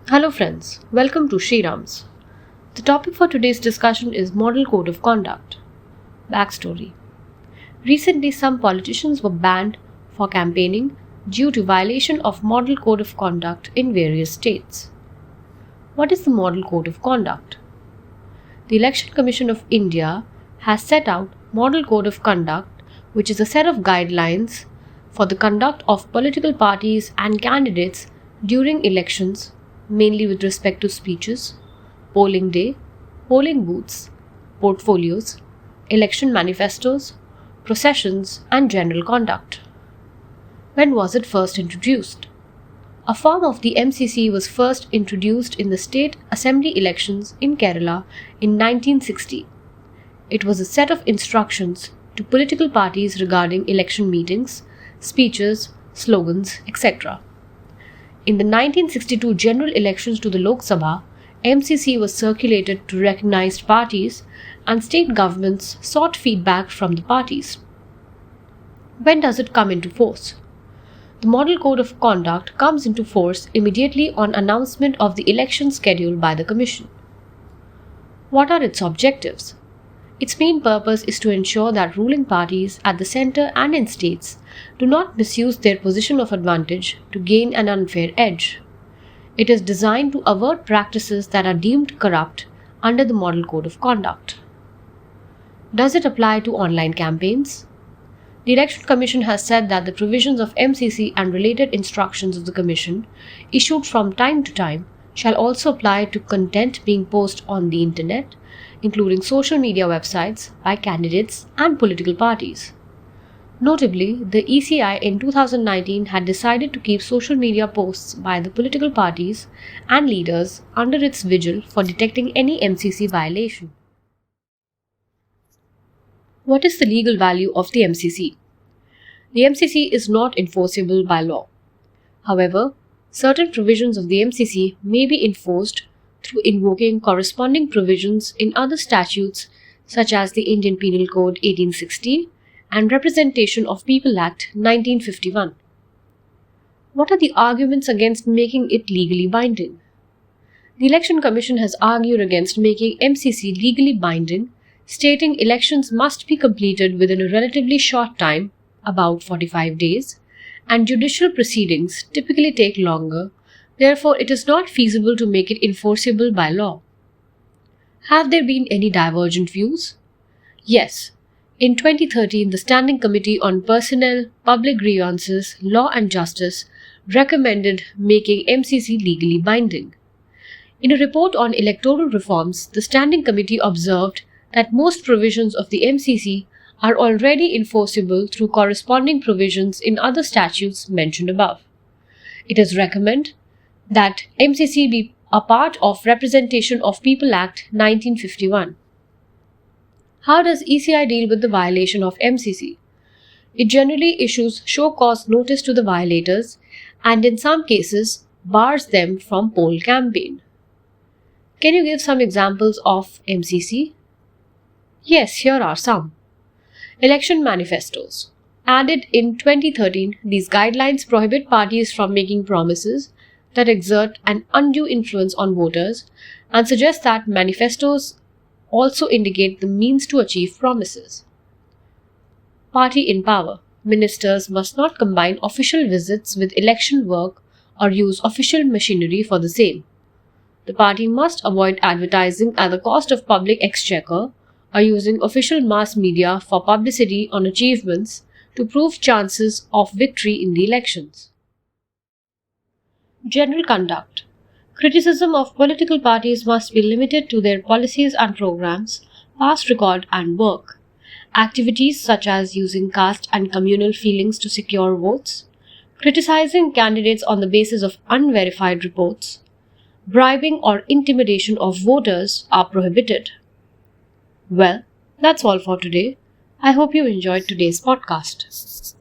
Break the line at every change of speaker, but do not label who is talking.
Hello friends, welcome to Shriram's. The topic for today's discussion is Model Code of Conduct. Backstory. Recently some politicians were banned for campaigning due to violation of Model Code of Conduct in various states. What is the Model Code of Conduct? The Election Commission of India has set out Model Code of Conduct, which is a set of guidelines for the conduct of political parties and candidates during elections, mainly with respect to speeches, polling day, polling booths, portfolios, election manifestos, processions, and general conduct. When was it first introduced? A form of the MCC was first introduced in the state assembly elections in Kerala in 1960. It was a set of instructions to political parties regarding election meetings, speeches, slogans, etc. In the 1962 general elections to the Lok Sabha, MCC was circulated to recognized parties and state governments sought feedback from the parties. When does it come into force? The Model Code of Conduct comes into force immediately on announcement of the election schedule by the Commission. What are its objectives? Its main purpose is to ensure that ruling parties at the centre and in states do not misuse their position of advantage to gain an unfair edge. It is designed to avert practices that are deemed corrupt under the Model Code of Conduct. Does it apply to online campaigns? The Election Commission has said that the provisions of MCC and related instructions of the Commission, issued from time to time, shall also apply to content being posted on the Internet, including social media websites by candidates and political parties. Notably, the ECI in 2019 had decided to keep social media posts by the political parties and leaders under its vigil for detecting any MCC violation. What is the legal value of the MCC? The MCC is not enforceable by law. However, certain provisions of the MCC may be enforced through invoking corresponding provisions in other statutes such as the Indian Penal Code 1860 and Representation of People Act 1951. What are the arguments against making it legally binding? The Election Commission has argued against making MCC legally binding, stating elections must be completed within a relatively short time, about 45 days, and judicial proceedings typically take longer. Therefore, it is not feasible to make it enforceable by law. Have there been any divergent views? Yes. In 2013, the Standing Committee on Personnel, Public Grievances, Law and Justice recommended making MCC legally binding. In a report on electoral reforms, the Standing Committee observed that most provisions of the MCC are already enforceable through corresponding provisions in other statutes mentioned above. It has recommended that MCC be a part of Representation of People Act 1951. How does ECI deal with the violation of MCC? It generally issues show cause notice to the violators and in some cases bars them from poll campaign. Can you give some examples of MCC? Yes, here are some. Election manifestos. Added in 2013, these guidelines prohibit parties from making promises that exert an undue influence on voters and suggest that manifestos also indicate the means to achieve promises. Party in power. Ministers must not combine official visits with election work or use official machinery for the same. The party must avoid advertising at the cost of public exchequer or using official mass media for publicity on achievements to prove chances of victory in the elections. General conduct. Criticism of political parties must be limited to their policies and programs, past record and work. Activities such as using caste and communal feelings to secure votes, criticizing candidates on the basis of unverified reports, bribing or intimidation of voters are prohibited. Well, that's all for today. I hope you enjoyed today's podcast.